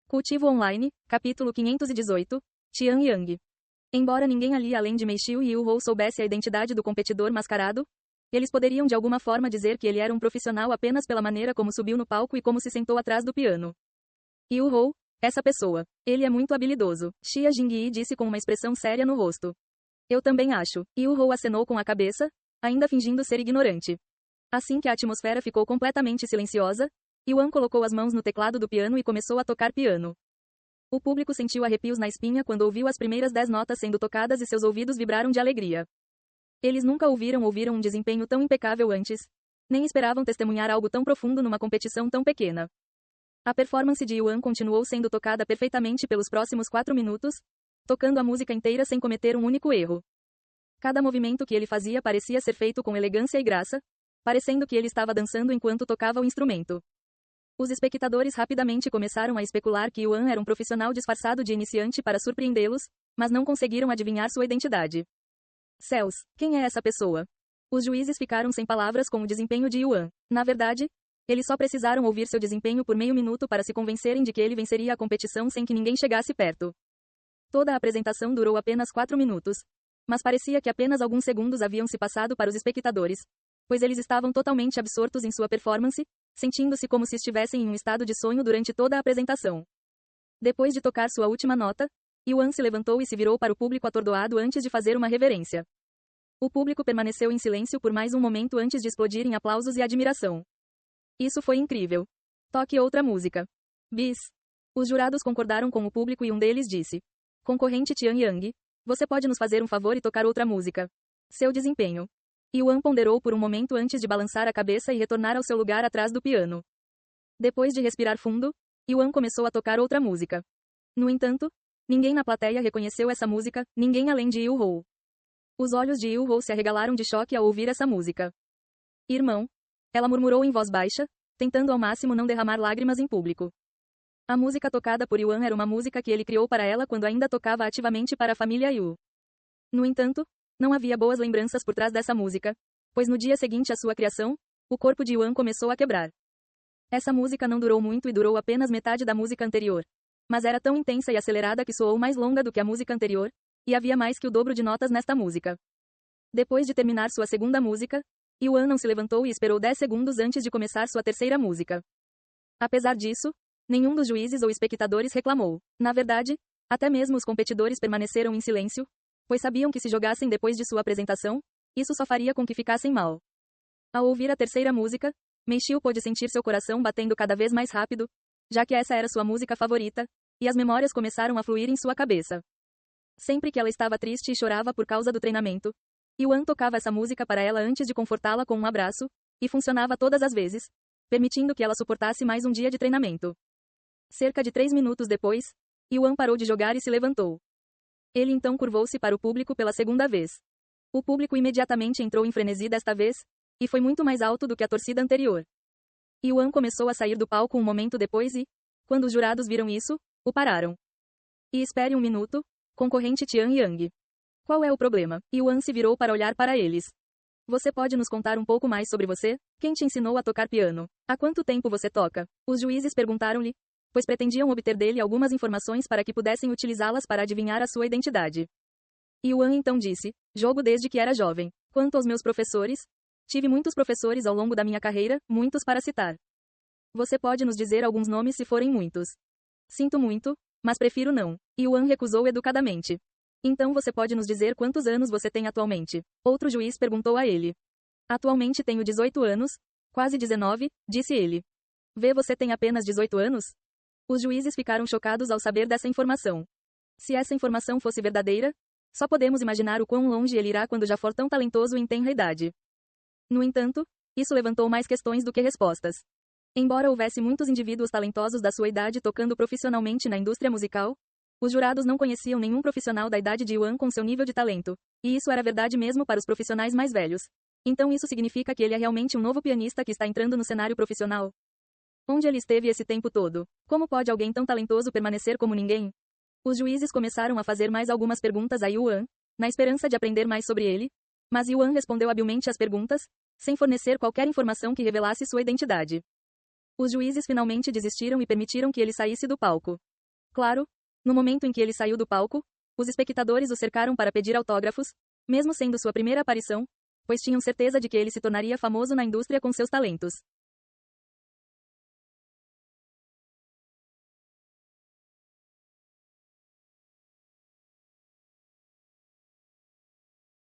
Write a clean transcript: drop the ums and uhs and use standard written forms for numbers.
Cultivo Online, capítulo 518, Tian Yang. Embora ninguém ali além de Meixiu e Yu Hou soubesse a identidade do competidor mascarado, eles poderiam de alguma forma dizer que ele era um profissional apenas pela maneira como subiu no palco e como se sentou atrás do piano. Yu Hou, essa pessoa. Ele é muito habilidoso, Xia Jingyi disse com uma expressão séria no rosto. Eu também acho. Yu Hou acenou com a cabeça, ainda fingindo ser ignorante. Assim que a atmosfera ficou completamente silenciosa, Yuan colocou as mãos no teclado do piano e começou a tocar piano. O público sentiu arrepios na espinha quando ouviu as primeiras 10 notas sendo tocadas e seus ouvidos vibraram de alegria. Eles nunca ouviram um desempenho tão impecável antes, nem esperavam testemunhar algo tão profundo numa competição tão pequena. A performance de Yuan continuou sendo tocada perfeitamente pelos próximos 4 minutos, tocando a música inteira sem cometer um único erro. Cada movimento que ele fazia parecia ser feito com elegância e graça, parecendo que ele estava dançando enquanto tocava o instrumento. Os espectadores rapidamente começaram a especular que Yuan era um profissional disfarçado de iniciante para surpreendê-los, mas não conseguiram adivinhar sua identidade. Céus, quem é essa pessoa? Os juízes ficaram sem palavras com o desempenho de Yuan. Na verdade, eles só precisaram ouvir seu desempenho por meio minuto para se convencerem de que ele venceria a competição sem que ninguém chegasse perto. Toda a apresentação durou apenas 4 minutos, mas parecia que apenas alguns segundos haviam se passado para os espectadores, pois eles estavam totalmente absortos em sua performance, sentindo-se como se estivessem em um estado de sonho durante toda a apresentação. Depois de tocar sua última nota, Yuan se levantou e se virou para o público atordoado antes de fazer uma reverência. O público permaneceu em silêncio por mais um momento antes de explodir em aplausos e admiração. Isso foi incrível. Toque outra música. Bis. Os jurados concordaram com o público e um deles disse: Concorrente Tian Yang, você pode nos fazer um favor e tocar outra música? Seu desempenho. Yuan ponderou por um momento antes de balançar a cabeça e retornar ao seu lugar atrás do piano. Depois de respirar fundo, Yuan começou a tocar outra música. No entanto, ninguém na plateia reconheceu essa música, ninguém além de Yu Hou. Os olhos de Yu Hou se arregalaram de choque ao ouvir essa música. Irmão, ela murmurou em voz baixa, tentando ao máximo não derramar lágrimas em público. A música tocada por Yuan era uma música que ele criou para ela quando ainda tocava ativamente para a família Yu. No entanto, não havia boas lembranças por trás dessa música, pois no dia seguinte à sua criação, o corpo de Yuan começou a quebrar. Essa música não durou muito e durou apenas metade da música anterior. Mas era tão intensa e acelerada que soou mais longa do que a música anterior, e havia mais que o dobro de notas nesta música. Depois de terminar sua segunda música, Yuan não se levantou e esperou 10 segundos antes de começar sua terceira música. Apesar disso, nenhum dos juízes ou espectadores reclamou. Na verdade, até mesmo os competidores permaneceram em silêncio, pois sabiam que se jogassem depois de sua apresentação, isso só faria com que ficassem mal. Ao ouvir a terceira música, Meixiu pôde sentir seu coração batendo cada vez mais rápido, já que essa era sua música favorita, e as memórias começaram a fluir em sua cabeça. Sempre que ela estava triste e chorava por causa do treinamento, Yuan tocava essa música para ela antes de confortá-la com um abraço, e funcionava todas as vezes, permitindo que ela suportasse mais um dia de treinamento. Cerca de 3 minutos depois, Yuan parou de jogar e se levantou. Ele então curvou-se para o público pela segunda vez. O público imediatamente entrou em frenesi desta vez, e foi muito mais alto do que a torcida anterior. Yuan começou a sair do palco um momento depois e, quando os jurados viram isso, o pararam. E espere um minuto, concorrente Tian Yang. Qual é o problema? Yuan se virou para olhar para eles. Você pode nos contar um pouco mais sobre você? Quem te ensinou a tocar piano? Há quanto tempo você toca? Os juízes perguntaram-lhe, pois pretendiam obter dele algumas informações para que pudessem utilizá-las para adivinhar a sua identidade. Yuan então disse: jogo desde que era jovem. Quanto aos meus professores, tive muitos professores ao longo da minha carreira, muitos para citar. Você pode nos dizer alguns nomes se forem muitos. Sinto muito, mas prefiro não. Yuan recusou educadamente. Então você pode nos dizer quantos anos você tem atualmente? Outro juiz perguntou a ele. Atualmente tenho 18 anos, quase 19, disse ele. Vê, você tem apenas 18 anos? Os juízes ficaram chocados ao saber dessa informação. Se essa informação fosse verdadeira, só podemos imaginar o quão longe ele irá quando já for tão talentoso em tenra idade. No entanto, isso levantou mais questões do que respostas. Embora houvesse muitos indivíduos talentosos da sua idade tocando profissionalmente na indústria musical, os jurados não conheciam nenhum profissional da idade de Yuan com seu nível de talento, e isso era verdade mesmo para os profissionais mais velhos. Então isso significa que ele é realmente um novo pianista que está entrando no cenário profissional? Onde ele esteve esse tempo todo? Como pode alguém tão talentoso permanecer como ninguém? Os juízes começaram a fazer mais algumas perguntas a Yuan, na esperança de aprender mais sobre ele, mas Yuan respondeu habilmente às perguntas, sem fornecer qualquer informação que revelasse sua identidade. Os juízes finalmente desistiram e permitiram que ele saísse do palco. Claro, no momento em que ele saiu do palco, os espectadores o cercaram para pedir autógrafos, mesmo sendo sua primeira aparição, pois tinham certeza de que ele se tornaria famoso na indústria com seus talentos.